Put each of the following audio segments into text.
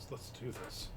this. Let's do this.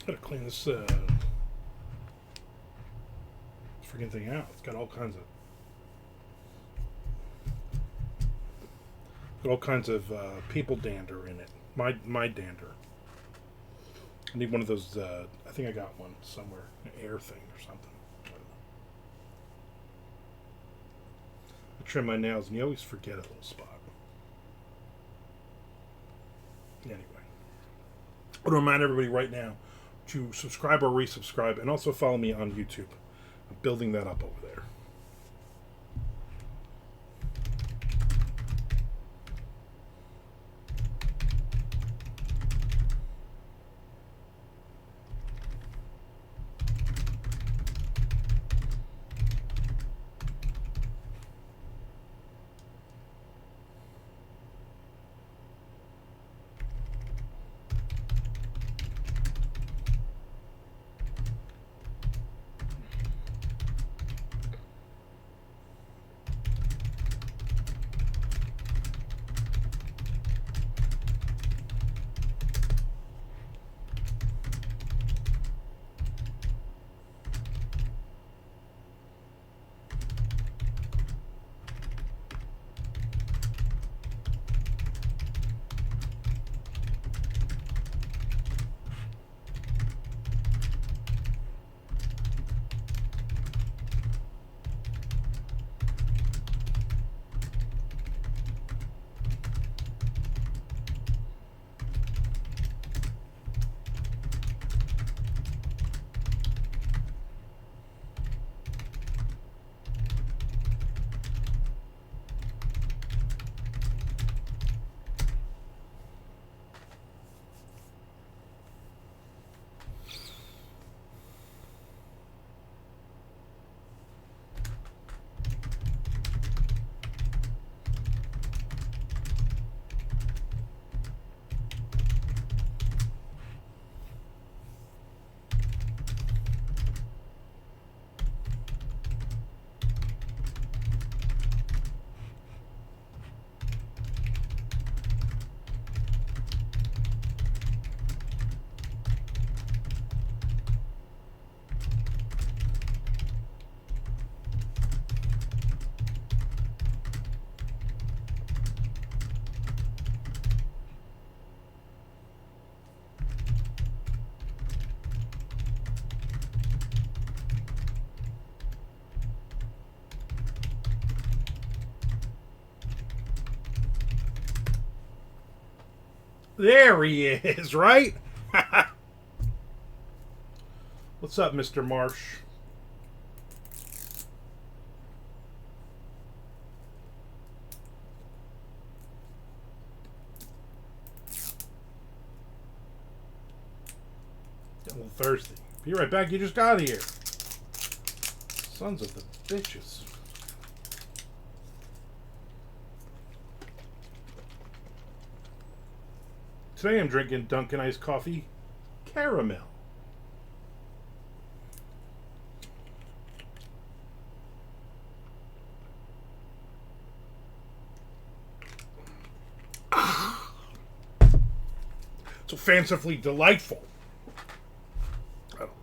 Gotta clean this freaking thing out. It's got all kinds of people dander in it. My dander. I need one of those. I think I got one somewhere, an air thing or something. I trim my nails, and you always forget a little spot. Anyway, I want to remind everybody right now to subscribe or resubscribe, and also follow me on YouTube. I'm building that up over there. There he is, right? What's up, Mr. Marsh? Get a little thirsty. Be right back. You just got here. Sons of the bitches. Today I'm drinking Dunkin' Iced Coffee Caramel. so fancifully delightful. I don't know.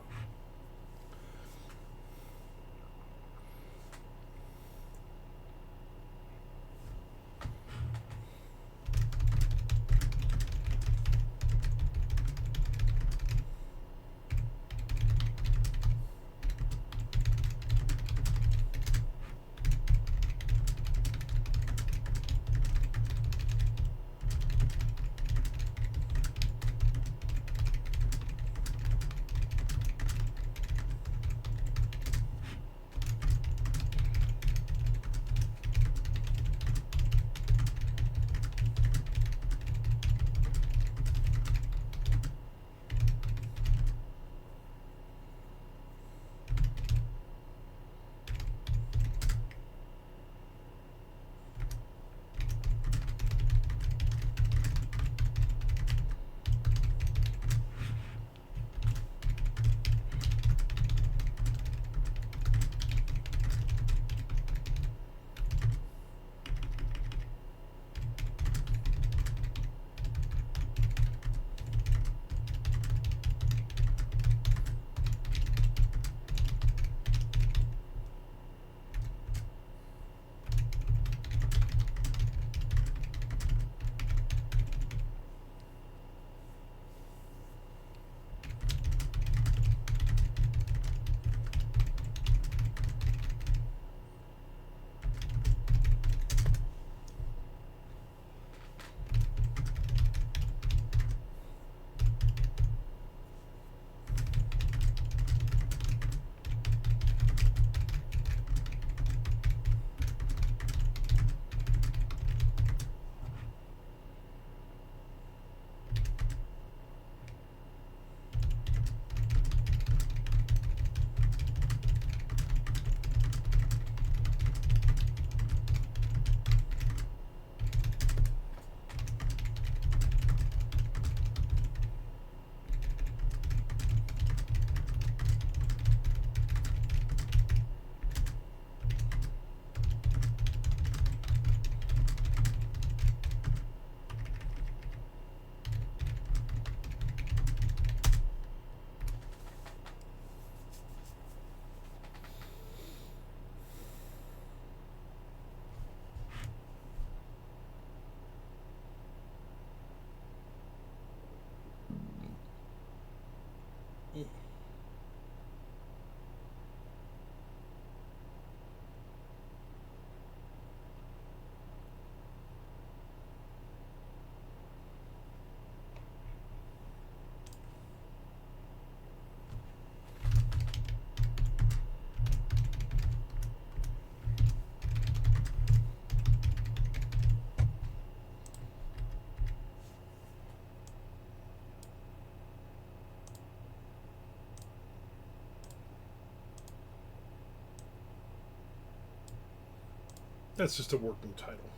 That's just a working title.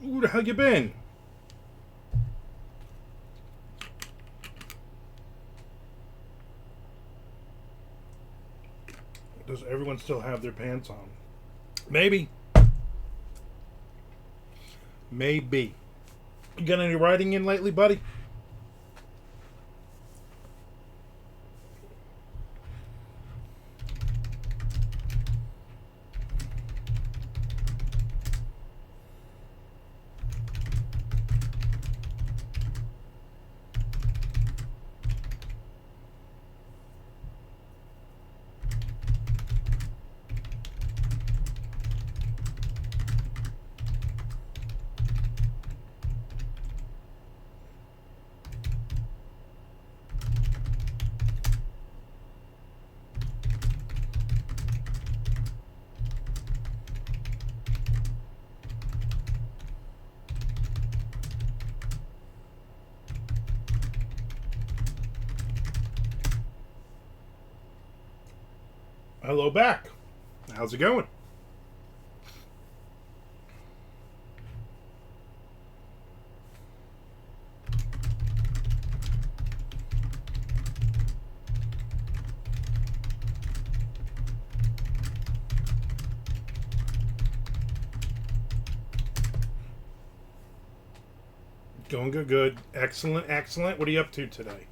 Who the hell you been? Does everyone still have their pants on? Maybe. Maybe. You got any riding in lately, buddy? Hello back. How's it going? Going good, good. Excellent, excellent. What are you up to today?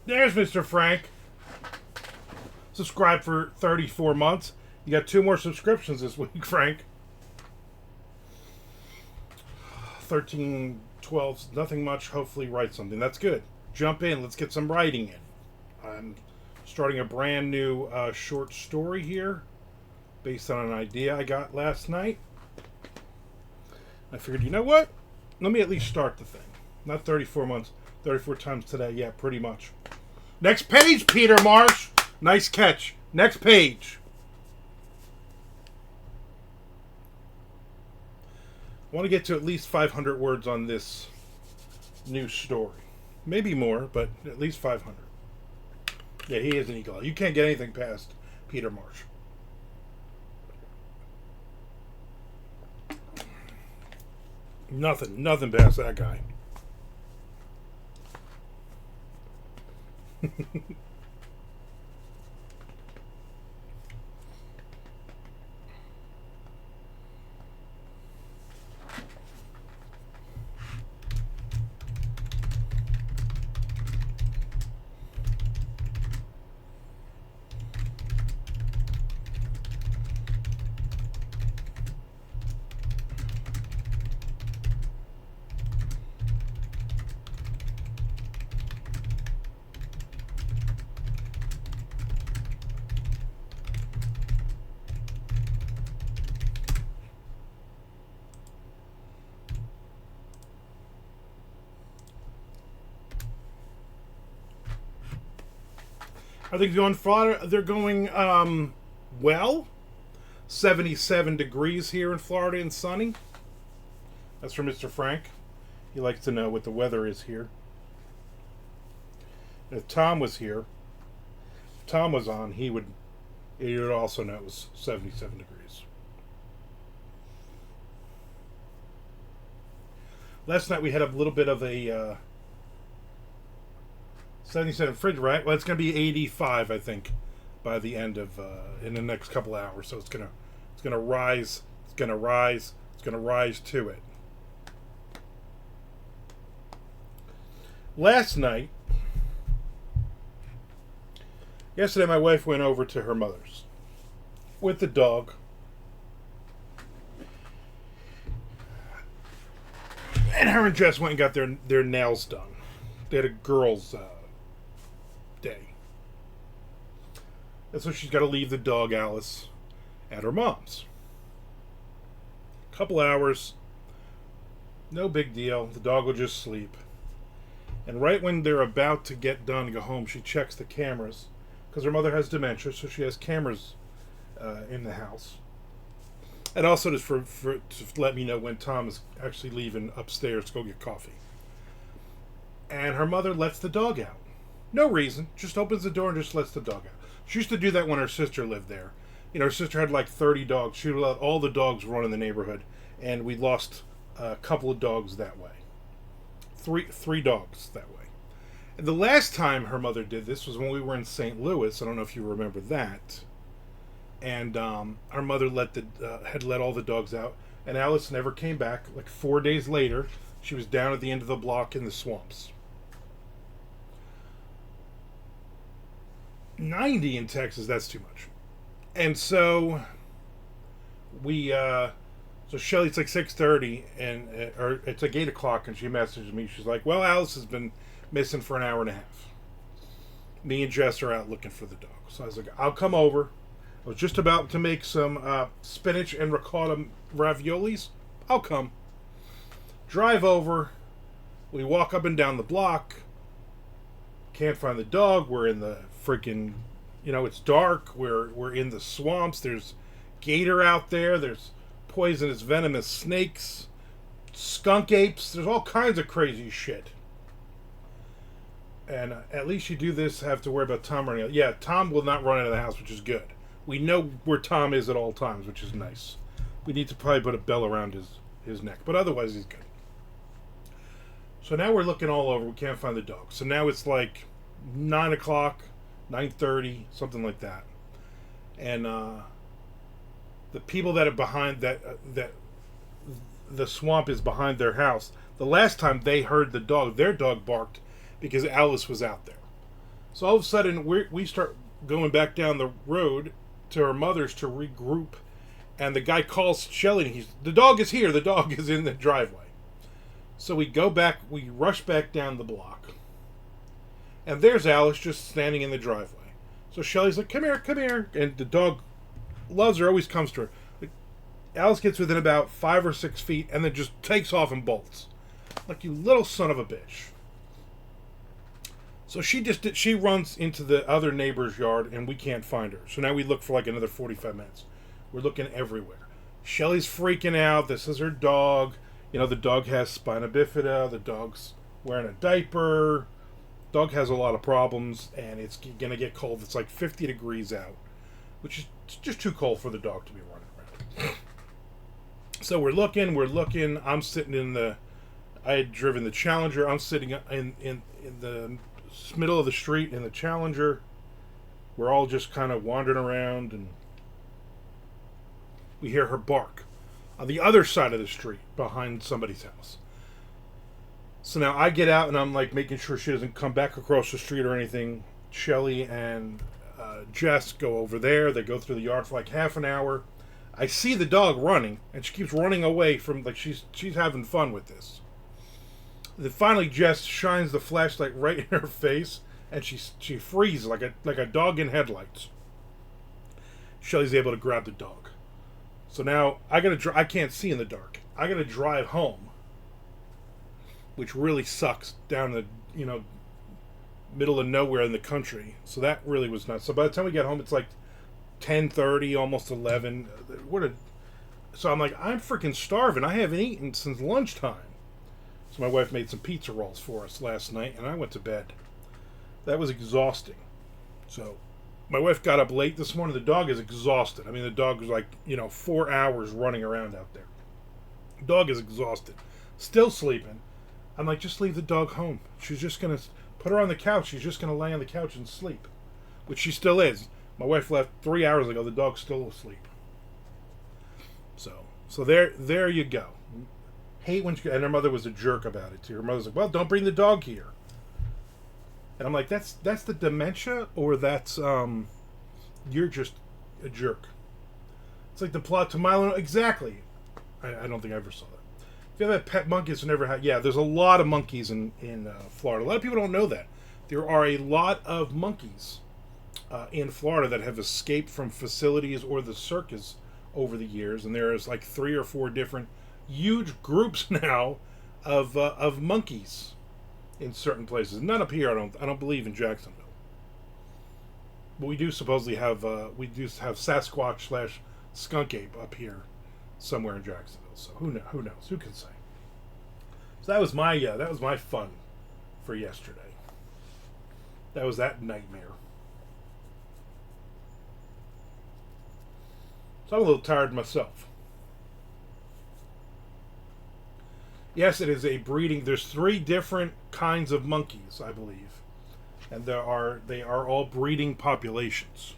There's Mr. Frank. Subscribed for 34 months. You got 2 more subscriptions this week, Frank. 13, 12, nothing much. Hopefully write something. That's good. Jump in. Let's get some writing in. I'm starting a brand new short story here based on an idea I got last night. I figured, you know what? Let me at least start the thing. Not 34 months. 34 times today. Yeah, pretty much. Next page, Peter Marsh. Nice catch. Next page. I want to get to at least 500 words on this new story. Maybe more, but at least 500. Yeah, he is an eagle. You can't get anything past Peter Marsh. Nothing past that guy. Are they going Florida? They're going, well, 77 degrees here in Florida and sunny. That's from Mr. Frank. He likes to know what the weather is here. If Tom was here, if Tom was on, he would also know it was 77 degrees. Last night we had a little bit of a 77 fridge, right? Well, it's going to be 85, I think, by the end of in the next couple hours. So it's gonna rise. It's gonna rise. It's gonna rise to it. Yesterday, my wife went over to her mother's with the dog. And her and Jess went and got their nails done. They had a girls' day. And so she's got to leave the dog, Alice, at her mom's. Couple hours. No big deal. The dog will just sleep. And right when they're about to get done and go home, she checks the cameras. Because her mother has dementia, so she has cameras in the house. And also just for to let me know when Tom is actually leaving upstairs to go get coffee. And her mother lets the dog out. No reason. Just opens the door and just lets the dog out. She used to do that when her sister lived there. You know, her sister had like 30 dogs. She would let all the dogs run in the neighborhood. And we lost a couple of dogs that way. Three dogs that way. And the last time her mother did this was when we were in St. Louis. I don't know if you remember that. and our mother had let all the dogs out, and Alice never came back. Like 4 days later, she was down at the end of the block in the swamps. 90 in Texas, that's too much. And so we so Shelly's like 6:30, and or it's like 8 o'clock, and she messages me. She's like, well, Alice has been missing for an hour and a half. Me and Jess are out looking for the dog. So I was like, I'll come over. I was just about to make some spinach and ricotta raviolis. I'll come. Drive over. We walk up and down the block. Can't find the dog. We're in the freaking, it's dark. We're in the swamps. There's gator out there. There's poisonous, venomous snakes, skunk apes. There's all kinds of crazy shit. And at least you do this, have to worry about Tom running out. Yeah, Tom will not run out of the house, which is good. We know where Tom is at all times, which is nice. We need to probably put a bell around his neck, but otherwise he's good. So now we're looking all over. We can't find the dog. So now it's like 9 o'clock, 9:30, something like that. And the people that are behind that the swamp is behind their house. The last time they heard the dog, their dog barked because Alice was out there. So all of a sudden we start going back down the road to our mother's to regroup, and the guy calls Shelly and the dog is here, the dog is in the driveway. So we rush back down the block, and there's Alice just standing in the driveway. So Shelly's like, come here, and the dog loves her, always comes to her. Alice gets within about 5 or 6 feet and then just takes off and bolts. Like, you little son of a bitch. So she runs into the other neighbor's yard, and we can't find her. So now we look for like another 45 minutes. We're looking everywhere. Shelly's freaking out. This is her dog. The dog has spina bifida. The dog's wearing a diaper. Dog has a lot of problems, and it's going to get cold. It's like 50 degrees out, which is just too cold for the dog to be running around. So we're looking. I'm sitting I had driven the Challenger. I'm sitting in the middle of the street in the Challenger. We're all just kind of wandering around, and we hear her bark on the other side of the street behind somebody's house. So now I get out, and I'm like making sure she doesn't come back across the street or anything. Shelly and Jess go over there. They go through the yard for like half an hour. I see the dog running, and she keeps running away from, like, she's having fun with this. Then finally Jess shines the flashlight right in her face, and she freezes like a dog in headlights. Shelly's able to grab the dog. So now I can't see in the dark. I gotta drive home, which really sucks, down the middle of nowhere in the country. So that really was nuts. So by the time we get home, it's like 10:30, almost 11. So I'm like, I'm freaking starving. I haven't eaten since lunchtime. So my wife made some pizza rolls for us last night, and I went to bed. That was exhausting. So my wife got up late this morning. The dog is exhausted. I mean, the dog was like, 4 hours running around out there. The dog is exhausted. Still sleeping. I'm like, just leave the dog home. She's just going to put her on the couch. She's just going to lay on the couch and sleep. Which she still is. My wife left 3 hours ago. The dog's still asleep. So there you go. Hate when and her mother was a jerk about it too. Her mother's like, well, don't bring the dog here. And I'm like, that's the dementia, or that's you're just a jerk. It's like the plot to Milo. Exactly. I don't think I ever saw that. If you have pet monkeys, never had. Yeah, there's a lot of monkeys in Florida. A lot of people don't know that. There are a lot of monkeys in Florida that have escaped from facilities or the circus over the years, and there's like 3 or 4 different huge groups now of monkeys in certain places. None up here. I don't believe in Jacksonville, but we do supposedly have Sasquatch / skunk ape up here somewhere in Jacksonville. So who knows? Who can say? So that was my fun for yesterday. That was that nightmare. So I'm a little tired myself. Yes, it is a breeding. There's 3 different kinds of monkeys, I believe, and they are all breeding populations.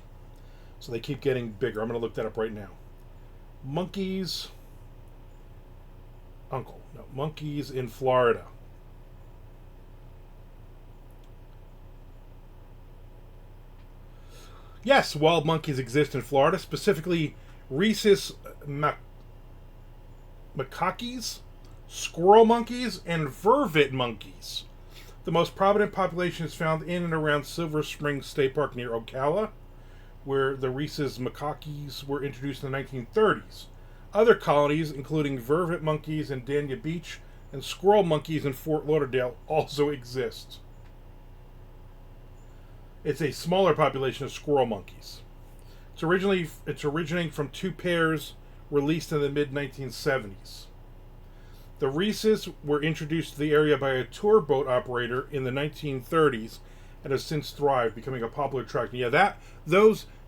So they keep getting bigger. I'm going to look that up right now. Monkeys. Uncle. No, monkeys in Florida. Yes, wild monkeys exist in Florida, specifically rhesus macaques, squirrel monkeys, and vervet monkeys. The most prominent population is found in and around Silver Spring State Park near Ocala, where the rhesus macaques were introduced in the 1930s. Other colonies, including vervet monkeys in Dania Beach and squirrel monkeys in Fort Lauderdale, also exist. It's a smaller population of squirrel monkeys. It's originating from two pairs released in the mid 1970s. The rhesus were introduced to the area by a tour boat operator in the 1930s and have since thrived, becoming a popular attraction. Yeah,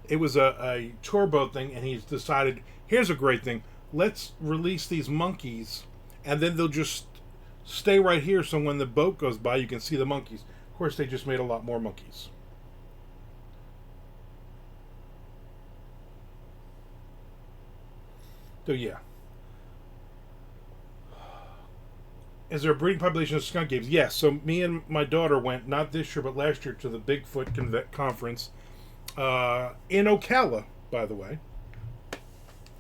it was a tour boat thing, and he's decided, here's a great thing, let's release these monkeys, and then they'll just stay right here, so when the boat goes by, you can see the monkeys. Of course, they just made a lot more monkeys. So yeah. Is there a breeding population of skunk apes? Yes. So me and my daughter went, not this year, but last year, to the Bigfoot conference in Ocala, by the way,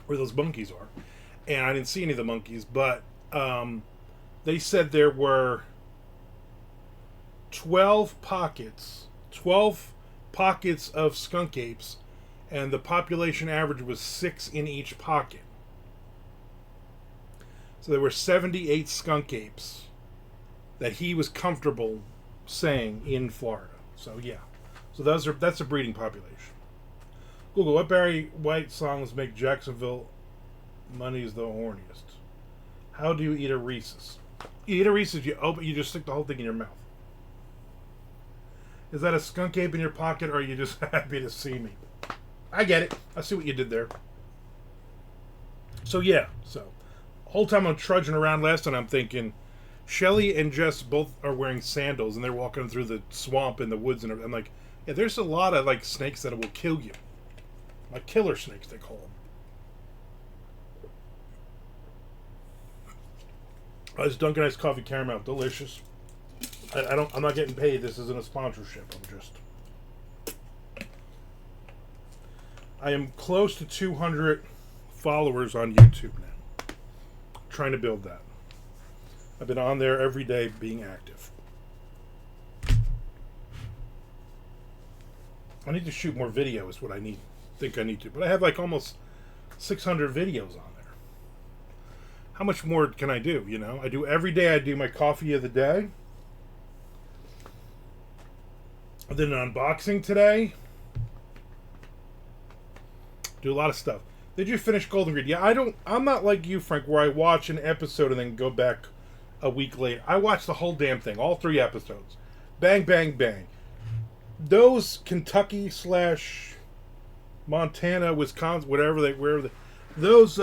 where those monkeys are. And I didn't see any of the monkeys, but they said there were 12 pockets of skunk apes, and the population average was 6 in each pocket. So there were 78 skunk apes that he was comfortable saying in Florida. So yeah. So that's a breeding population. Google, what Barry White songs make Jacksonville Money's the horniest? How do you eat a Reese's? You eat a Reese's, you just stick the whole thing in your mouth. Is that a skunk ape in your pocket, or are you just happy to see me? I get it. I see what you did there. So yeah, whole time I'm trudging around last night, I'm thinking, Shelly and Jess both are wearing sandals, and they're walking through the swamp in the woods, and I'm like, yeah, there's a lot of like snakes that will kill you, like killer snakes they call them. It's Dunkin' Iced Coffee Caramel, delicious. I'm not getting paid. This isn't a sponsorship. I am close to 200 followers on YouTube now. Trying to build that. I've been on there every day being active. I need to shoot more video is what I think I need to. But I have like almost 600 videos on there. How much more can I do, you know? I do every day. I do my coffee of the day. I did an unboxing today. Do a lot of stuff. Did you finish Golden Grid? Yeah, I'm not like you, Frank, where I watch an episode and then go back a week later. I watched the whole damn thing, all 3 episodes. Bang, bang, bang. Those Kentucky / Montana, Wisconsin, wherever those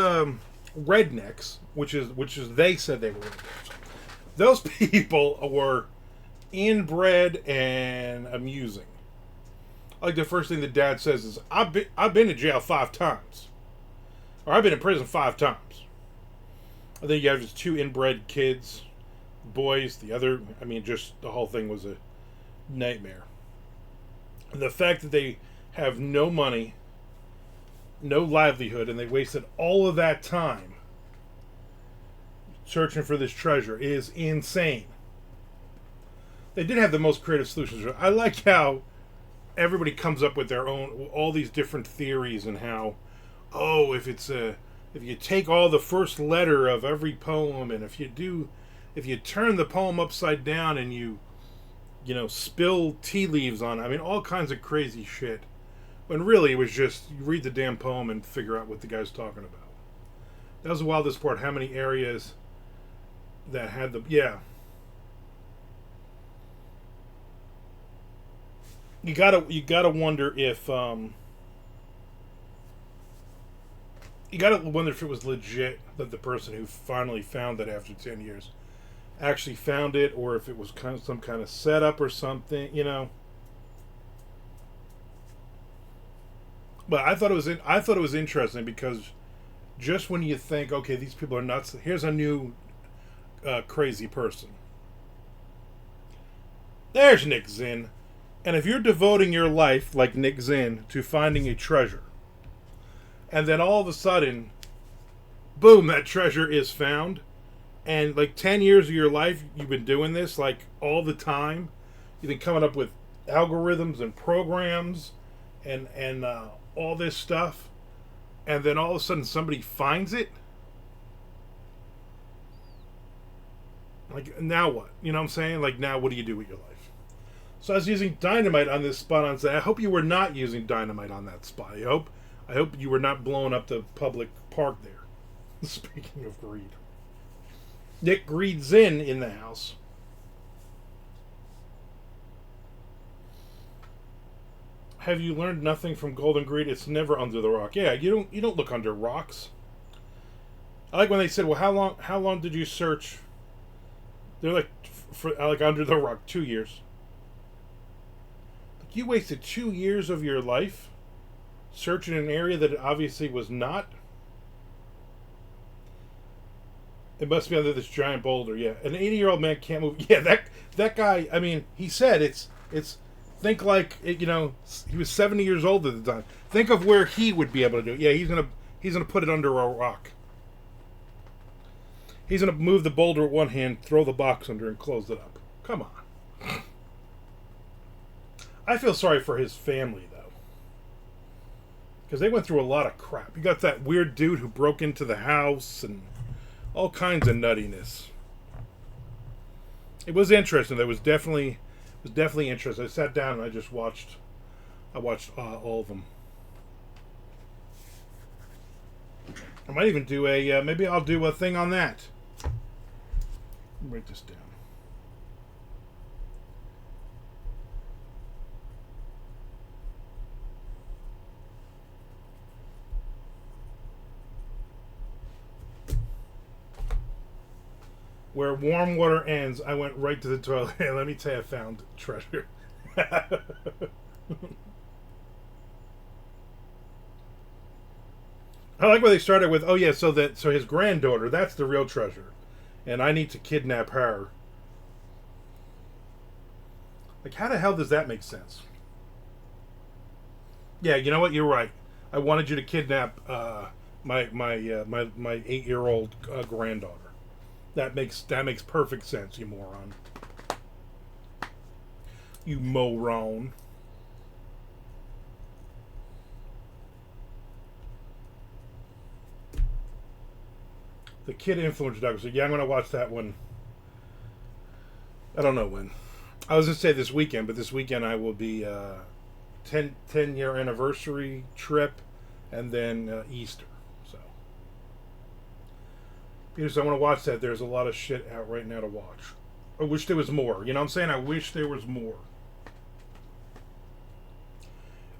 rednecks, which is they said they were rednecks. Those people were inbred and amusing. Like the first thing the dad says is, I've been to jail 5 times. Or I've been in prison 5 times. I think you have just 2 inbred kids, boys. The other, just the whole thing was a nightmare. And the fact that they have no money, no livelihood, and they wasted all of that time searching for this treasure is insane. They did have the most creative solutions. I like how everybody comes up with their own, all these different theories, and how, if you take all the first letter of every poem, and if you turn the poem upside down and you spill tea leaves on it, all kinds of crazy shit. When really it was just, you read the damn poem and figure out what the guy's talking about. That was the wildest part, how many areas that had You gotta wonder if it was legit that the person who finally found it after 10 years actually found it, or if it was some kind of setup or something, But I thought it was interesting because just when you think, okay, these people are nuts, here's a new crazy person. There's Nick Zinn. And if you're devoting your life, like Nick Zinn, to finding a treasure, and then all of a sudden, boom, that treasure is found, and like 10 years of your life, you've been doing this, like all the time, you've been coming up with algorithms and programs and all this stuff, and then all of a sudden somebody finds it. Like, now what? You know what I'm saying? Like, now what do you do with your life? So I was using dynamite on this spot on set. I hope you were not using dynamite on that spot. I hope you were not blowing up the public park there. Speaking of greed. Nick Greed's in the house. Have you learned nothing from Golden Greed? It's never under the rock. Yeah, you don't look under rocks. I like when they said, "Well, how long did you search?" They're like, for like under the rock, 2 years. You wasted 2 years of your life searching an area that it obviously was not. It must be under this giant boulder. Yeah, an 80-year-old man can't move. Yeah, that guy. I mean, he said it's. Think like he was 70 years old at the time. Think of where he would be able to do it. Yeah, he's gonna put it under a rock. He's gonna move the boulder with one hand, throw the box under, and close it up. Come on. I feel sorry for his family though, because they went through a lot of crap. You got that weird dude who broke into the house and all kinds of nuttiness. It was interesting. There was definitely interesting. I sat down and I just watched. I watched all of them. I might even do a. Maybe I'll do a thing on that. Write this down. Where warm water ends, I went right to the toilet. Hey, let me tell you, I found treasure. I like where they started with, oh yeah, so his granddaughter, that's the real treasure. And I need to kidnap her. Like, how the hell does that make sense? Yeah, you know what? You're right. I wanted you to kidnap my 8-year-old granddaughter. That makes perfect sense, you moron. You moron. The Kid Influencer Doctor said, yeah, I'm going to watch that one. I don't know when. I was going to say this weekend, but this weekend I will be 10-year anniversary trip and then Easter. Because I want to watch that. There's a lot of shit out right now to watch. I wish there was more. You know what I'm saying? I wish there was more.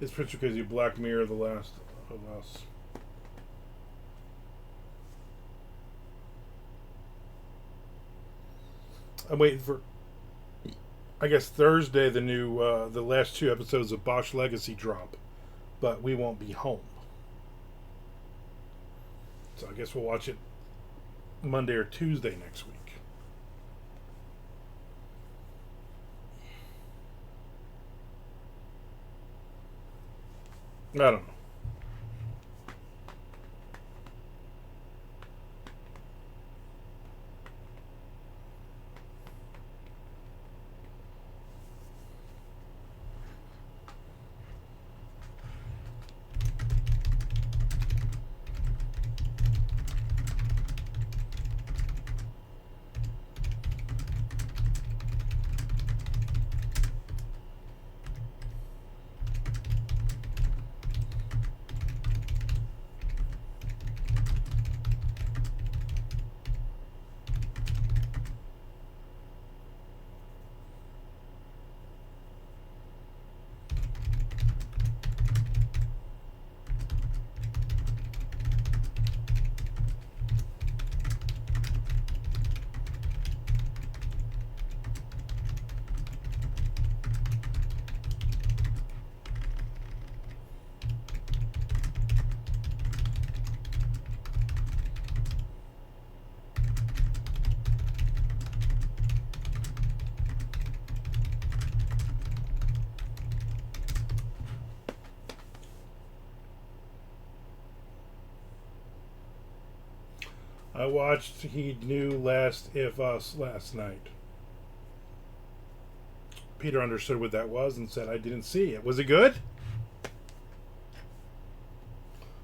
This picture because you Black Mirror, The Last of Us. I'm waiting for, I guess, Thursday, the new, the last 2 episodes of Bosch Legacy drop. But we won't be home. So I guess we'll watch it Monday or Tuesday next week. I don't know. I watched He Knew Last If Us last night. Peter understood what that was and said, I didn't see it. Was it good?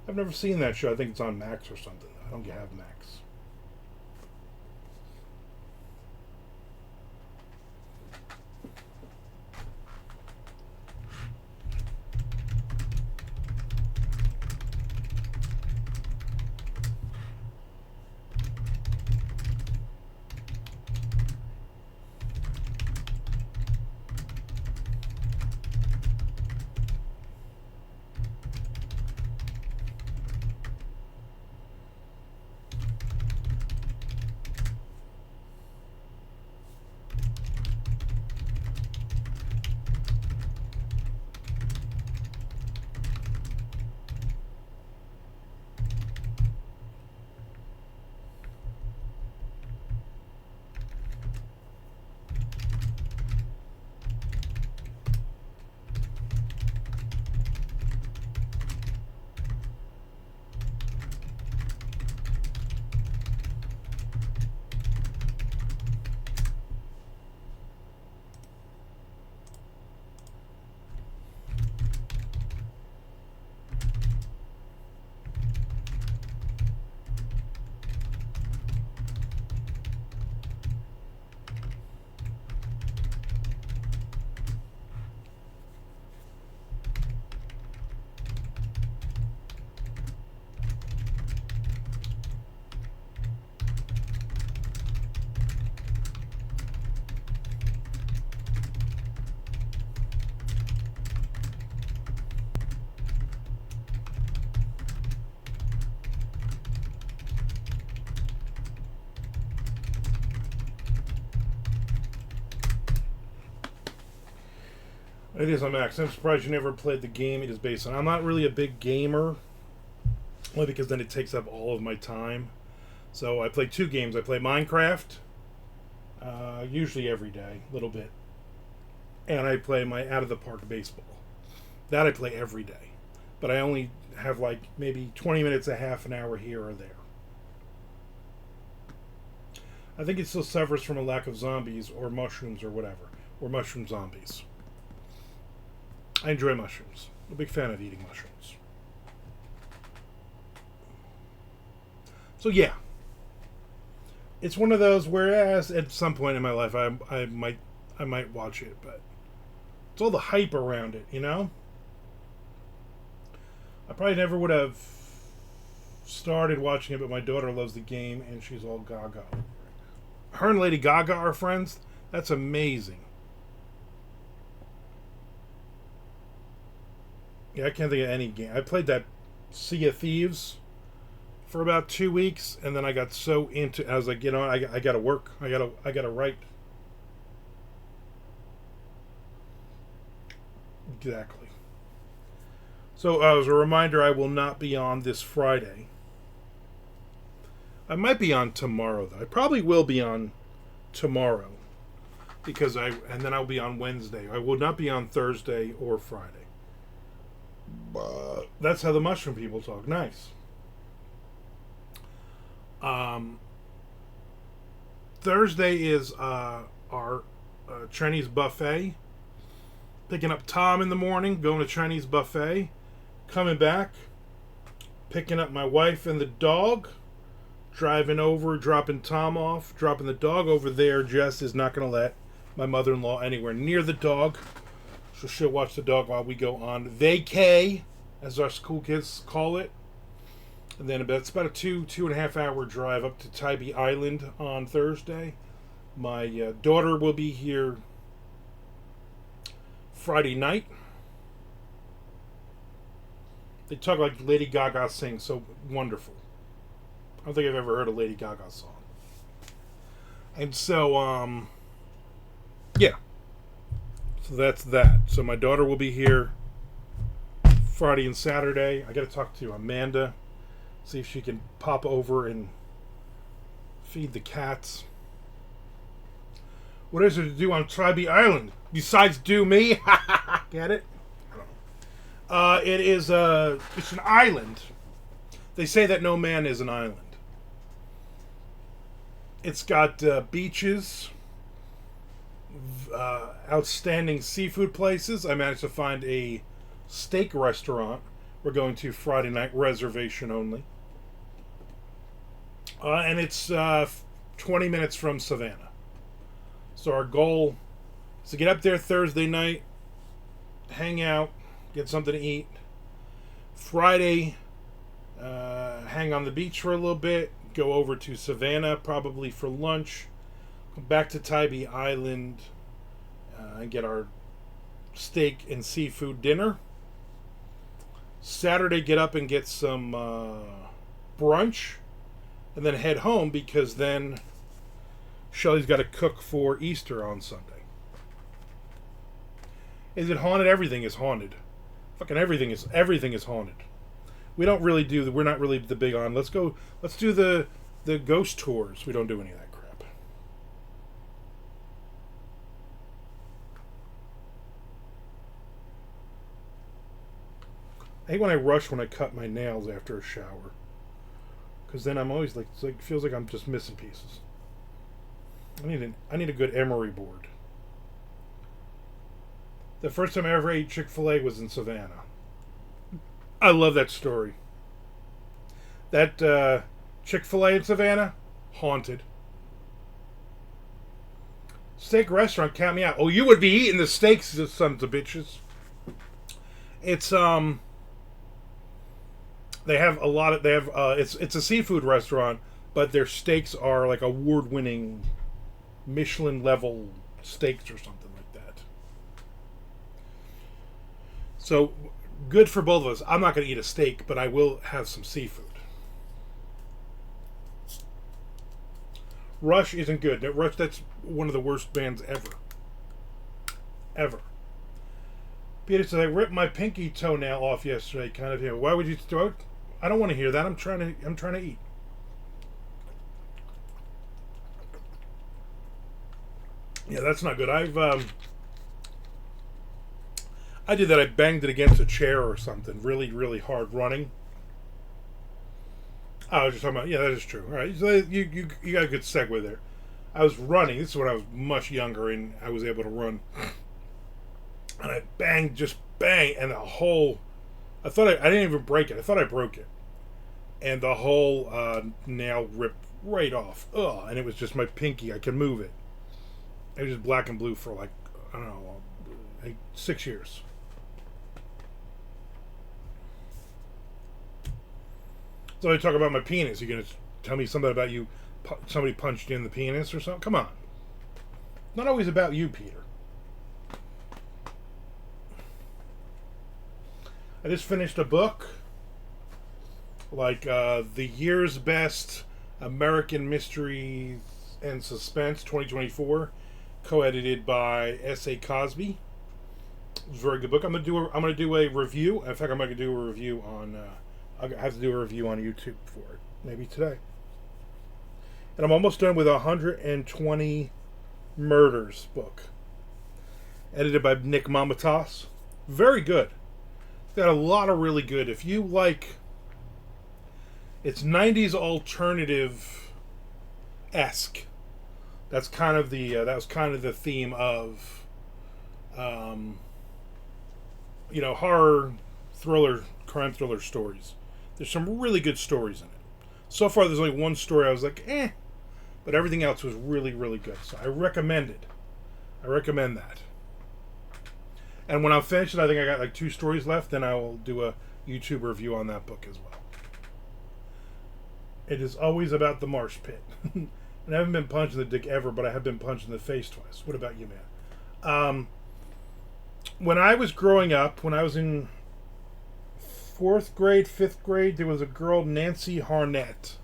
I've never seen that show. I think it's on Max or something. I don't have Max. It is on Max. I'm surprised you never played the game it is based on. I'm not really a big gamer, only because then it takes up all of my time. So I play 2 games. I play Minecraft, usually every day, a little bit. And I play my Out of the Park baseball. That I play every day. But I only have like maybe 20 minutes, a half an hour here or there. I think it still suffers from a lack of zombies or mushrooms or whatever. Or mushroom zombies. I enjoy mushrooms. I'm a big fan of eating mushrooms. So yeah. It's one of those whereas at some point in my life I might watch it, but it's all the hype around it, you know? I probably never would have started watching it, but my daughter loves the game and she's all gaga. Her and Lady Gaga are friends? That's amazing. Yeah, I can't think of any game. I played that Sea of Thieves for about 2 weeks, and then I got so into. I was like, I gotta work. I gotta write. Exactly. So, as a reminder, I will not be on this Friday. I might be on tomorrow, though. I probably will be on tomorrow, and then I'll be on Wednesday. I will not be on Thursday or Friday. That's how the mushroom people talk. Nice. Thursday is our Chinese buffet. Picking up Tom in the morning, going to Chinese buffet, coming back, picking up my wife and the dog, driving over, dropping Tom off, dropping the dog over there. Jess is not going to let my mother-in-law anywhere near the dog. So she'll watch the dog while we go on vacay, as our school kids call it. And then it's about a 2.5 hour drive up to Tybee Island on Thursday. My daughter will be here Friday night. They talk like Lady Gaga sings, so wonderful. I don't think I've ever heard a Lady Gaga song. And so, yeah. So that's that. So my daughter will be here Friday and Saturday. I got to talk to Amanda, see if she can pop over and feed the cats. What is there to do on Tybee Island besides do me? Get it? I don't know. It's an island. They say that no man is an island. It's got beaches, outstanding seafood places. I managed to find a steak restaurant. We're going to Friday night, reservation only. And it's 20 minutes from Savannah. So our goal is to get up there Thursday night, hang out, get something to eat. Friday, hang on the beach for a little bit, go over to Savannah probably for lunch, come back to Tybee Island, and get our steak and seafood dinner. Saturday, get up and get some brunch, and then head home because then Shelly's got to cook for Easter on Sunday. Is it haunted? Everything is haunted. Fucking everything is haunted. We're not really the big on. Let's do the ghost tours. We don't do any of that crap. I hate when I rush when I cut my nails after a shower. Because then I'm always like, it feels like I'm just missing pieces. I need a good emery board. The first time I ever ate Chick-fil-A was in Savannah. I love that story. That Chick-fil-A in Savannah, haunted. Steak restaurant, count me out. Oh, you would be eating the steaks, you sons of bitches. It's they have a lot of it's a seafood restaurant, but their steaks are like award-winning Michelin level steaks or something like that. So good for both of us. I'm not going to eat a steak, but I will have some seafood. Rush isn't good. Rush, that's one of the worst bands ever. Ever. Peter says, I ripped my pinky toenail off yesterday. Kind of here. Why would you throw it? I don't want to hear that. I'm trying to eat. Yeah, that's not good. I did that. I banged it against a chair or something. Really, really hard running. I was just talking about, yeah, that is true. All right, so you got a good segue there. I was running. This is when I was much younger and I was able to run. And I banged, and the whole, I didn't even break it. I thought I broke it. And the whole nail ripped right off. Ugh, and it was just my pinky. I could move it. It was just black and blue for like, I don't know, like 6 years. So I talk about my penis. You gonna tell me something about you? Somebody punched you in the penis or something? Come on. Not always about you, Peter. I just finished a book, like the year's best American mysteries and suspense 2024, co-edited by S.A. Cosby. It was a very good book. I'm gonna do a review. In fact, I'm gonna do a review on. I have to do a review on YouTube for it, maybe today. And I'm almost done with 120 Murders book, edited by Nick Mamatas. Very good. Got a lot of really good. If you like, it's 90s alternative-esque. That's kind of the that was kind of the theme of, horror, thriller, crime thriller stories. There's some really good stories in it. So far, there's only one story I was like, but everything else was really, really good. So I recommend it. I recommend that. And when I'm finished, I think I got like 2 stories left, then I will do a YouTube review on that book as well. It is always about the marsh pit. And I haven't been punched in the dick ever, but I have been punched in the face twice. What about you, man? When I was growing up, when I was in 4th grade, 5th grade, there was a girl, Nancy Harnett,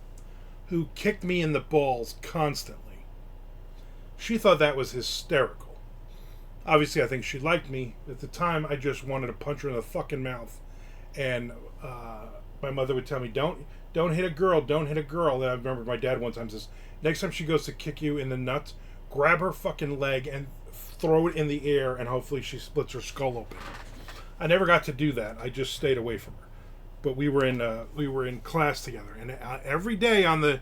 who kicked me in the balls constantly. She thought that was hysterical. Obviously, I think she liked me. At the time, I just wanted to punch her in the fucking mouth. And my mother would tell me, don't hit a girl, don't hit a girl. And I remember my dad one time says, next time she goes to kick you in the nuts, grab her fucking leg and throw it in the air, and hopefully she splits her skull open. I never got to do that. I just stayed away from her. But we were in class together, and every day on the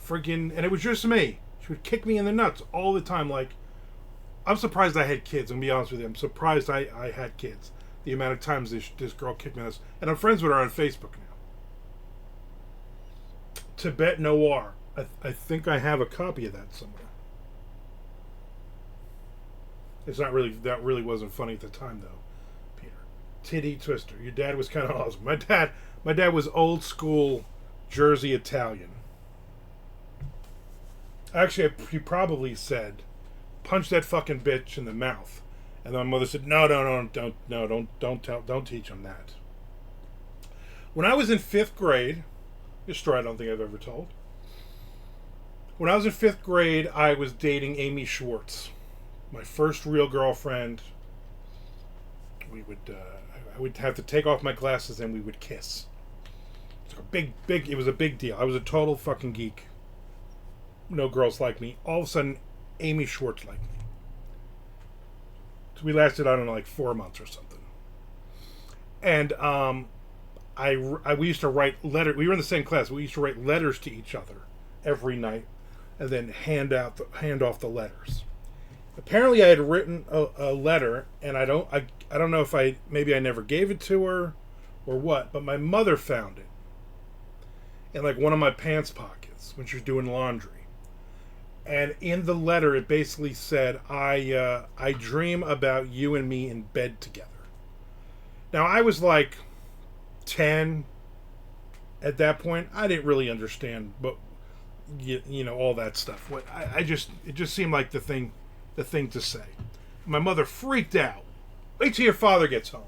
friggin', and it was just me. She would kick me in the nuts all the time. Like, I'm surprised I had kids. I'm gonna be honest with you. I'm surprised I had kids. The amount of times this girl kicked me in the nuts. And I'm friends with her on Facebook now. Tibet Noir. I think I have a copy of that somewhere. It's not really, that really wasn't funny at the time though, Peter. Titty Twister. Your dad was kind of awesome. My dad was old school Jersey Italian. Actually, he probably said, "Punch that fucking bitch in the mouth," and then my mother said, "No, don't teach him that." When I was in 5th grade, this story I don't think I've ever told. When I was in 5th grade, I was dating Amy Schwartz, my first real girlfriend. I would have to take off my glasses and we would kiss. It was a big deal. I was a total fucking geek. No girls like me. All of a sudden, Amy Schwartz liked me. So we lasted, I don't know, like 4 months or something. And we used to write letters. We were in the same class. We used to write letters to each other every night, and then hand off the letters. Apparently, I had written a letter, and I don't know if maybe I never gave it to her, or what. But my mother found it in like one of my pants pockets when she was doing laundry. And in the letter, it basically said, I dream about you and me in bed together. Now, I was like 10 at that point. I didn't really understand, but you know, all that stuff. It just seemed like the thing to say. My mother freaked out. Wait till your father gets home.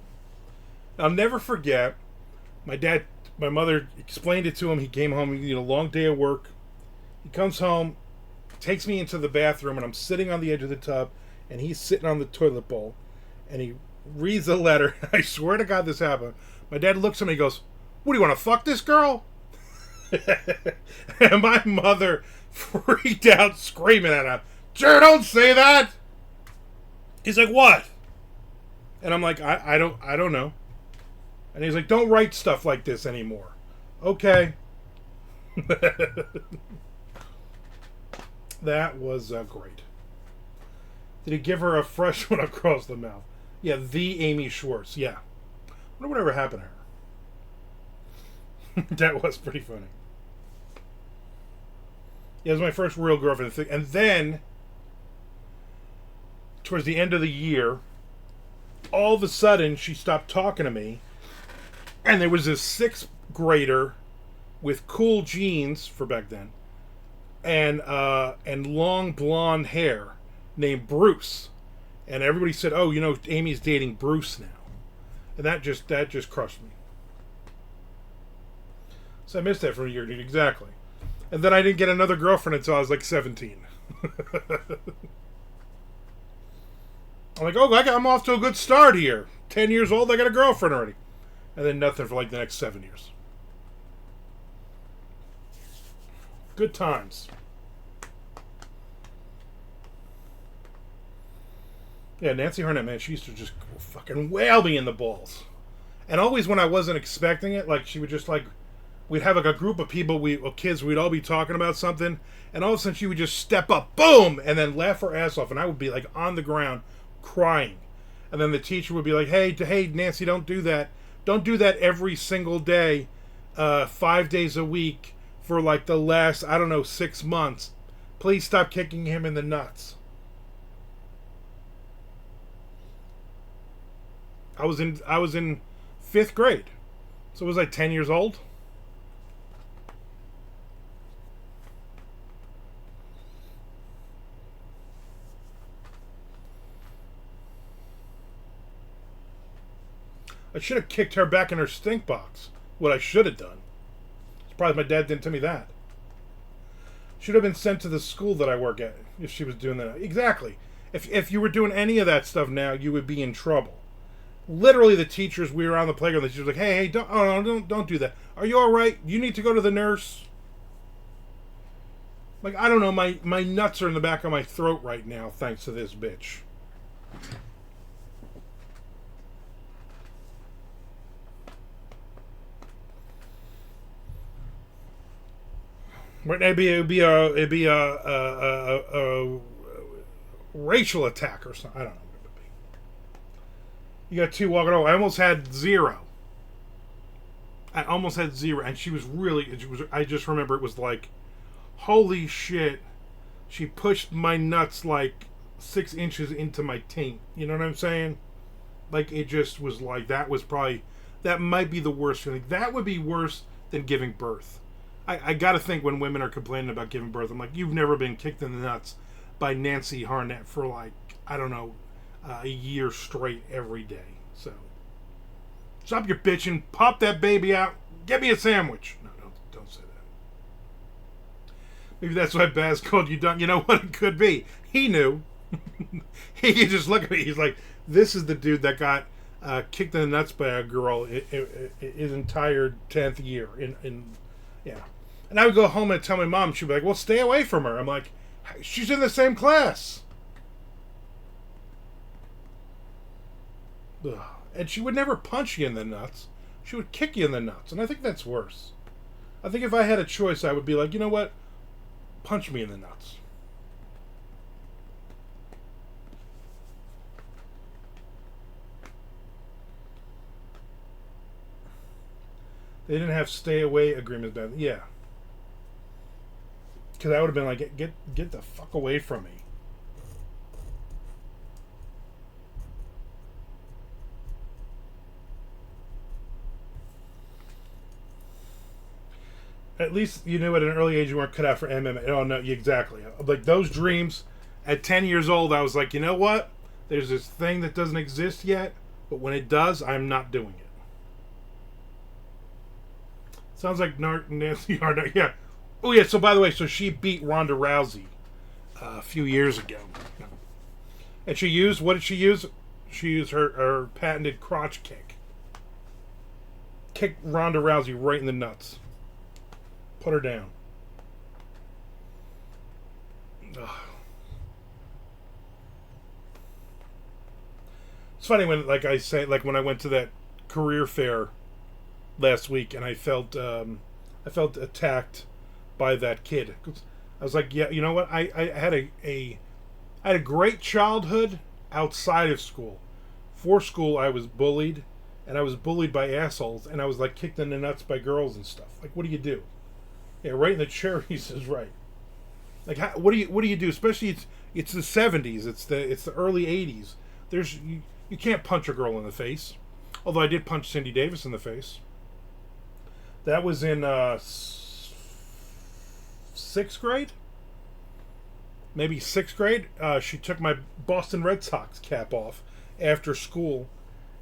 I'll never forget, my mother explained it to him. He came home, he had a long day of work. He comes home, takes me into the bathroom, and I'm sitting on the edge of the tub, and he's sitting on the toilet bowl, and he reads the letter. I swear to God this happened. My dad looks at me and goes, "What, do you want to fuck this girl?" And my mother freaked out, screaming at him, "Sure, don't say that." He's like, "What?" And I'm like, I don't know. And he's like, "Don't write stuff like this anymore." Okay. That was great. Did he give her a fresh one across the mouth? Yeah, the Amy Schwartz. Yeah. I wonder whatever happened to her. That was pretty funny. Yeah, it was my first real girlfriend. And then, towards the end of the year, all of a sudden, she stopped talking to me. And there was this 6th grader with cool jeans for back then, and long blonde hair named Bruce. And everybody said, "Oh, you know, Amy's dating Bruce now." And that just crushed me. So I missed that for a year, exactly. And then I didn't get another girlfriend until I was like 17. I'm like, "Oh, I'm off to a good start here. 10 years old, I got a girlfriend already." And then nothing for like the next 7 years. Good times. Yeah, Nancy Harnett, man, she used to just fucking whale me in the balls. And always when I wasn't expecting it, like, she would just, like, we'd have, like, a group of people, kids, we'd all be talking about something, and all of a sudden she would just step up, boom, and then laugh her ass off, and I would be, like, on the ground, crying. And then the teacher would be like, hey, Nancy, don't do that. Don't do that every single day, 5 days a week, for, like, the last, 6 months. Please stop kicking him in the nuts. I was in 5th grade. So was I 10 years old? I should have kicked her back in her stink box. What I should have done. Surprised my dad didn't tell me that. Should have been sent to the school that I work at if she was doing that. Exactly. If you were doing any of that stuff now, you would be in trouble. Literally, the teachers, we were on the playground, the teachers were like, hey, don't do that. Are you all right? You need to go to the nurse. Like, I don't know, my nuts are in the back of my throat right now, thanks to this bitch. Right? It'd be a racial attack or something. I don't know what it would be. You got two walking over. I almost had zero. And she was really. She was. I just remember it was like, holy shit. She pushed my nuts like 6 inches into my taint. You know what I'm saying? Like it just was like that might be the worst feeling. That would be worse than giving birth. I gotta think when women are complaining about giving birth, I'm like, you've never been kicked in the nuts by Nancy Harnett for like, I don't know, a year straight every day. So stop your bitching, pop that baby out, get me a sandwich. No, don't say that. Maybe that's why Baz called you dumb. You know what it could be? He knew. He could just look at me. He's like, this is the dude that got kicked in the nuts by a girl his entire 10th year. Yeah. And I would go home and tell my mom. She'd be like, well, stay away from her. I'm like, she's in the same class. Ugh. And she would never punch you in the nuts. She would kick you in the nuts. And I think that's worse. I think if I had a choice, I would be like, you know what? Punch me in the nuts. They didn't have stay away agreements back then. Yeah. Because I would have been like, get the fuck away from me. At least you knew at an early age you weren't cut out for MMA. Oh, no, exactly. Like those dreams, at 10 years old, I was like, you know what? There's this thing that doesn't exist yet, but when it does, I'm not doing it. Sounds like Nancy Harnett. Yeah. Oh, yeah, so by the way, so she beat Ronda Rousey a few years ago. And what did she use? She used her patented crotch kick. Kicked Ronda Rousey right in the nuts. Put her down. Ugh. It's funny when, like I say, like when I went to that career fair last week and I felt attacked by that kid. I was like, yeah, you know what? I had I had a great childhood outside of school. For school, I was bullied, and I was bullied by assholes, and I was like kicked in the nuts by girls and stuff. Like, what do you do? Yeah, right in the cherries is right. Like, what do you do? Especially it's the 70s. It's the early 80s. You can't punch a girl in the face. Although I did punch Cindy Davis in the face. That was in 6th grade, maybe 6th grade. She took my Boston Red Sox cap off after school,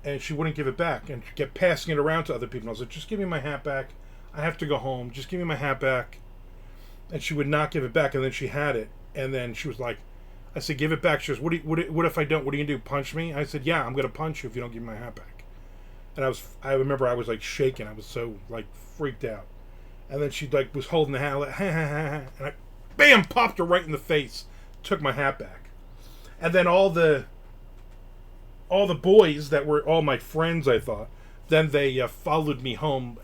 and she wouldn't give it back, and she kept passing it around to other people. And I was like, just give me my hat back. I have to go home. Just give me my hat back. And she would not give it back, and then she had it, and then she was like, I said, give it back. She goes, what if I don't? What are you going to do, punch me? I said, yeah, I'm going to punch you if you don't give me my hat back. And I remember I was like shaking. I was so like freaked out. And then she like was holding the hat, like, ha, ha, ha, ha, and I, bam, popped her right in the face. Took my hat back. And then all the boys that were all my friends, I thought, then they followed me home,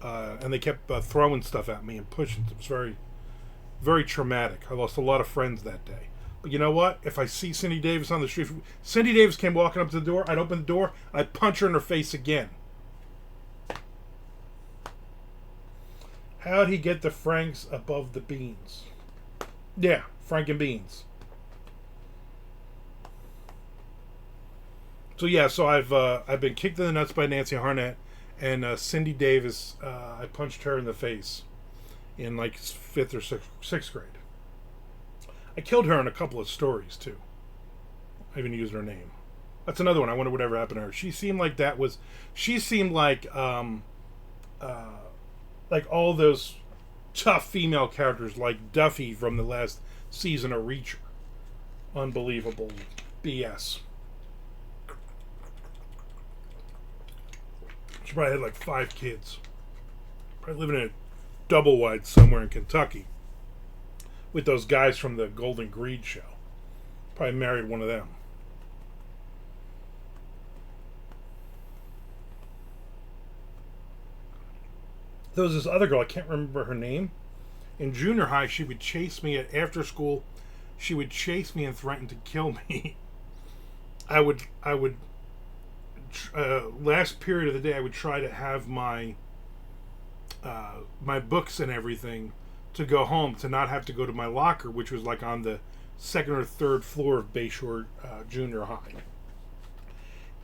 and they kept throwing stuff at me and pushing. It was very, very traumatic. I lost a lot of friends that day. But you know what? If I see Cindy Davis on the street, Cindy Davis came walking up to the door, I'd open the door, I'd punch her in her face again. How'd he get the Franks above the beans? Yeah, Frank and Beans. So yeah, so I've been kicked in the nuts by Nancy Harnett, and Cindy Davis. I punched her in the face in like 5th or 6th grade. I killed her in a couple of stories too. I even used her name. That's another one. I wonder whatever happened to her. She seemed like all those tough female characters, like Duffy from the last season of Reacher. Unbelievable BS. She probably had like 5 kids. Probably living in a double wide somewhere in Kentucky with those guys from the Golden Greed show. Probably married one of them. There was this other girl, I can't remember her name. In junior high, she would chase me after school. She would chase me and threaten to kill me. I would last period of the day, I would try to have my my books and everything to go home, to not have to go to my locker, which was like on the second or third floor of Bayshore Junior High.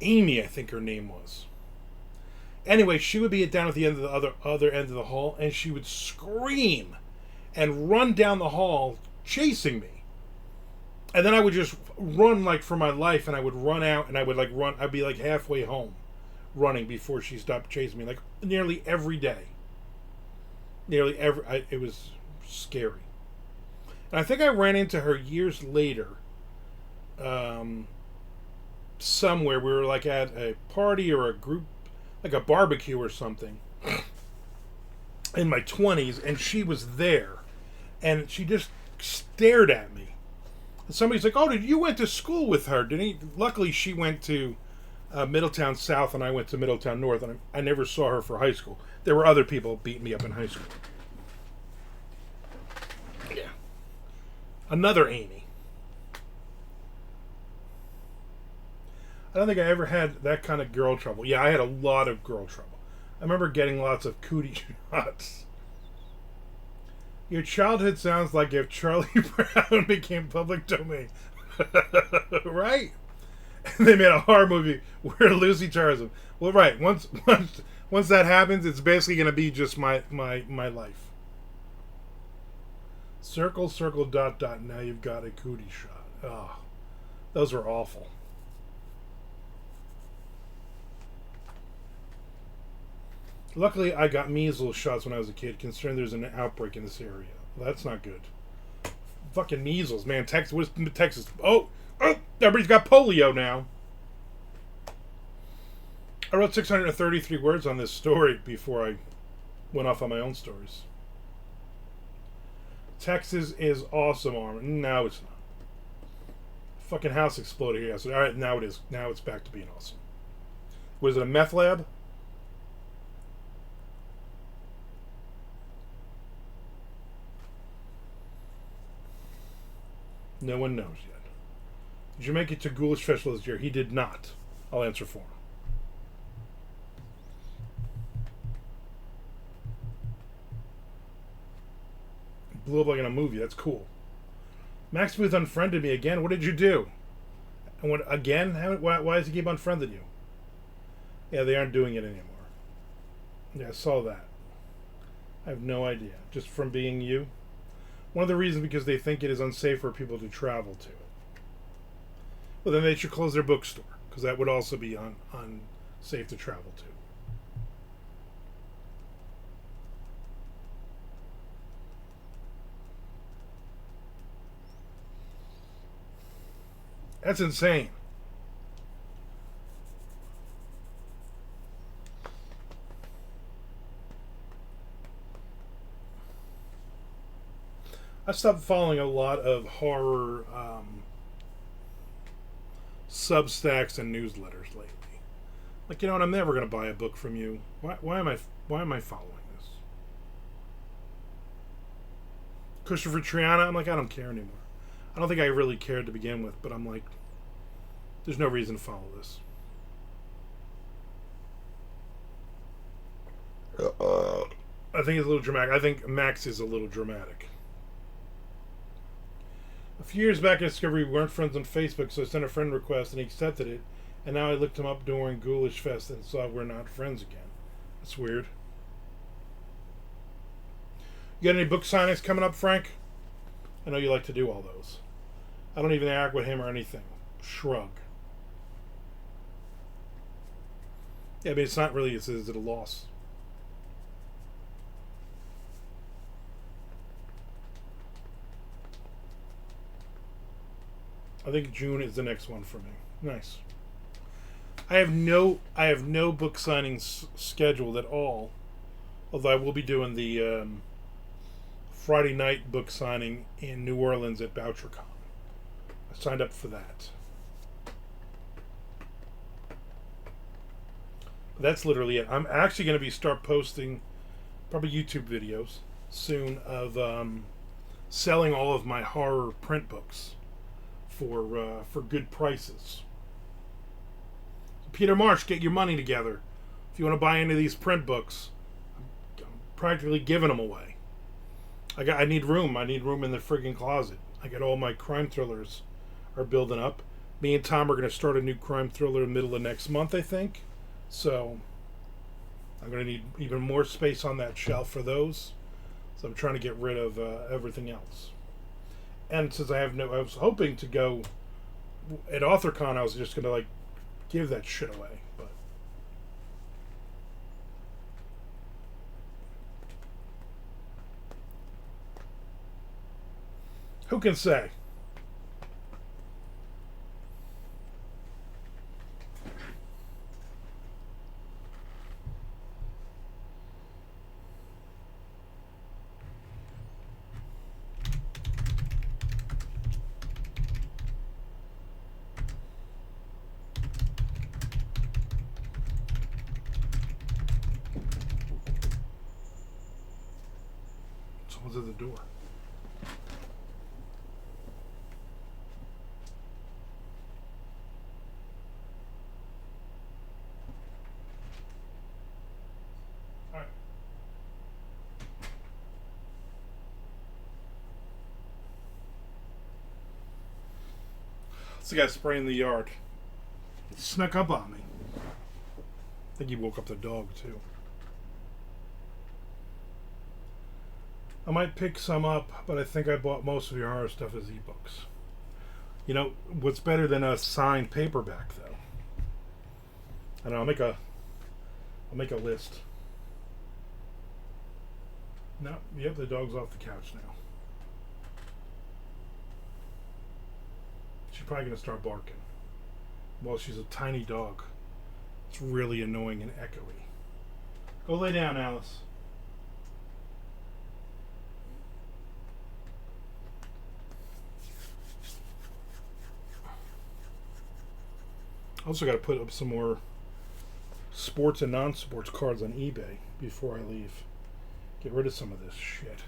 Amy, I think her name was. Anyway, she would be down at the end of the other end of the hall, and she would scream and run down the hall chasing me. And then I would just run like for my life, and I would run out, and I would like run. I'd be like halfway home, running before she stopped chasing me. Like nearly every day. It was scary. And I think I ran into her years later. Somewhere we were like at a party or a group, like a barbecue or something, in my 20s, and she was there, and she just stared at me. And somebody's like, "Oh, you went to school with her, didn't you?" Luckily, she went to Middletown South, and I went to Middletown North, and I never saw her for high school. There were other people beating me up in high school. Yeah. Another Amy. I don't think I ever had that kind of girl trouble. Yeah, I had a lot of girl trouble. I remember getting lots of cootie shots. Your childhood sounds like if Charlie Brown became public domain. Right? They made a horror movie where Lucy charges him. Well, right. Once that happens, it's basically going to be just my life. Circle, circle, dot, dot. Now you've got a cootie shot. Oh, those were awful. Luckily, I got measles shots when I was a kid, considering there's an outbreak in this area. Well, that's not good. Fucking measles, man. Texas. Oh, everybody's got polio now. I wrote 633 words on this story before I went off on my own stories. Texas is awesome, Armand. No, it's not. Fucking house exploded here yesterday. Alright, now it is. Now it's back to being awesome. Was it a meth lab? No one knows yet. Did you make it to Ghoulish Festival this year? He did not. I'll answer for him. Blew up like in a movie. That's cool. Max Booth unfriended me again. What did you do? And what again? Why does he keep unfriending you? Yeah, they aren't doing it anymore. Yeah, I saw that. I have no idea. Just from being you. One of the reasons because they think it is unsafe for people to travel to it. Well, then they should close their bookstore, because that would also be unsafe to travel to. That's insane. I stopped following a lot of horror Substacks and newsletters lately. Like, you know what? I'm never going to buy a book from you. Why am I following this? Christopher Triana. I'm like, I don't care anymore. I don't think I really cared to begin with, but I'm like, there's no reason to follow this. I think it's a little dramatic. I think Max is a little dramatic. A few years back, I discovered we weren't friends on Facebook, so I sent a friend request and he accepted it. And now I looked him up during Ghoulish Fest and saw we're not friends again. That's weird. You got any book signings coming up, Frank? I know you like to do all those. I don't even act with him or anything. Shrug. Yeah, but it's not really, is it a loss? I think June is the next one for me. Nice. I have no book signings scheduled at all. Although I will be doing the Friday night book signing in New Orleans at BoucherCon. I signed up for that. That's literally it. I'm actually going to start posting probably YouTube videos soon of selling all of my horror print books for good prices. Peter Marsh, get your money together. If you want to buy any of these print books, I'm practically giving them away. I need room. I need room in the friggin' closet. I got all my crime thrillers are building up. Me and Tom are going to start a new crime thriller in the middle of next month, I think. So I'm going to need even more space on that shelf for those. So I'm trying to get rid of everything else. And since I was hoping to go at AuthorCon, I was just going to like give that shit away. But who can say? Someone's at the door. Alright. It's the guy spraying the yard. He snuck up on me. I think he woke up the dog too. I might pick some up, but I think I bought most of your horror stuff as ebooks. You know, what's better than a signed paperback, though? I don't know, I'll make a list. No, yep, the dog's off the couch now. She's probably gonna start barking. Well, she's a tiny dog. It's really annoying and echoey. Go lay down, Alice. Also got to put up some more sports and non-sports cards on eBay before I leave. Get rid of some of this shit.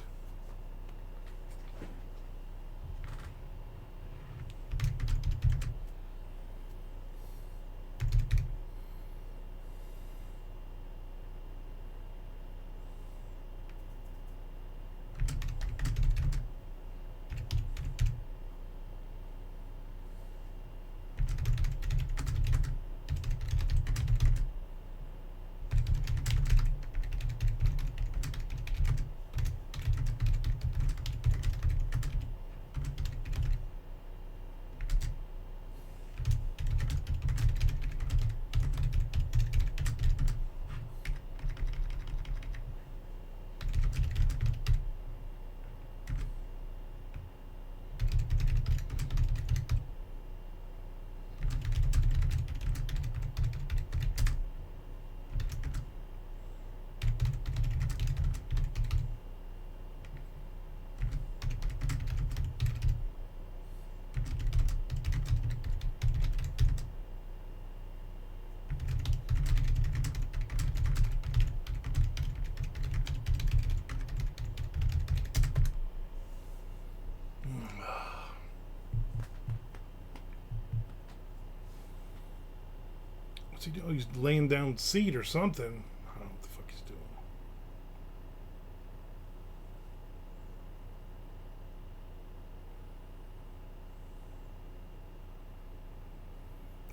What's he doing? He's laying down seed or something. I don't know what the fuck he's doing.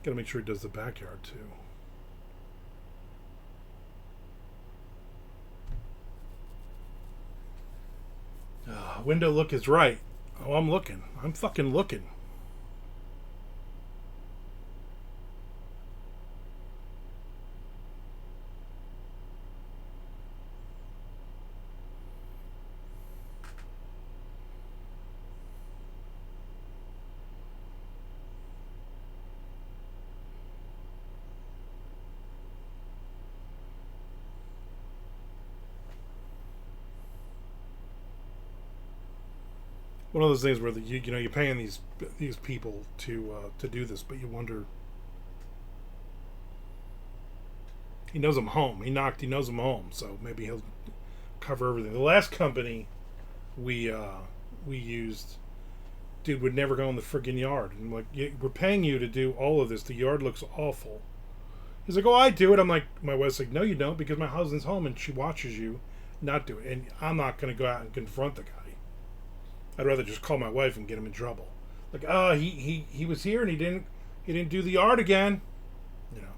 Gotta make sure he does the backyard too. Window look is right. Oh, I'm looking. I'm fucking looking. One of those things where you know you're paying these people to do this, but you wonder. He knows I'm home. He knows I'm home, so maybe he'll cover everything. The last company we used, dude, would never go in the friggin' yard. I'm like, we're paying you to do all of this. The yard looks awful. He's like, oh, I do it. I'm like, my wife's like, no, you don't, because my husband's home and she watches you not do it. And I'm not going to go out and confront the guy. I'd rather just call my wife and get him in trouble. Like, oh, he was here and he didn't do the yard again. You know.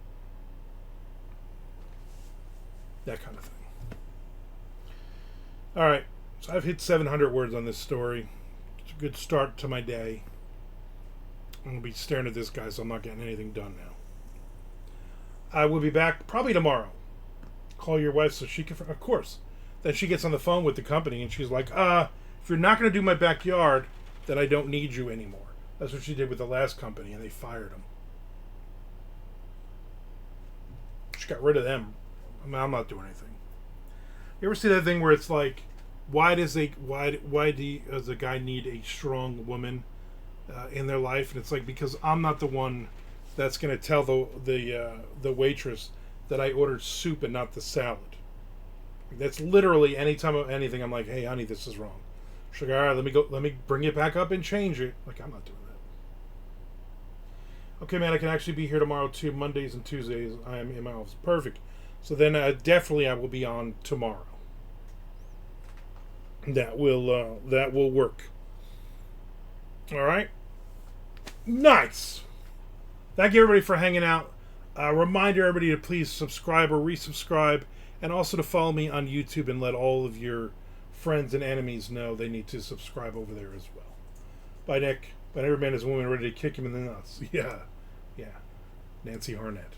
That kind of thing. All right. So I've hit 700 words on this story. It's a good start to my day. I'm going to be staring at this guy, so I'm not getting anything done now. I will be back probably tomorrow. Call your wife so she can... Of course. Then she gets on the phone with the company and she's like, if you're not going to do my backyard, then I don't need you anymore. That's what she did with the last company, and they fired him. She got rid of them. I mean, I'm not doing anything. You ever see that thing where it's like, why does the guy need a strong woman in their life? And it's like, because I'm not the one that's going to tell the waitress that I ordered soup and not the salad. That's literally anytime of anything. I'm like, hey, honey, this is wrong. She's like, all right, let me bring it back up and change it. Like, I'm not doing that. Okay, man, I can actually be here tomorrow too. Mondays and Tuesdays, I am in my office. Perfect. So then, definitely, I will be on tomorrow. That will work. All right. Nice. Thank you, everybody, for hanging out. Reminder, everybody, to please subscribe or resubscribe, and also to follow me on YouTube and let all of your friends and enemies know they need to subscribe over there as well. Bye, Nick. But every man is a woman ready to kick him in the nuts. Yeah. Nancy Harnett.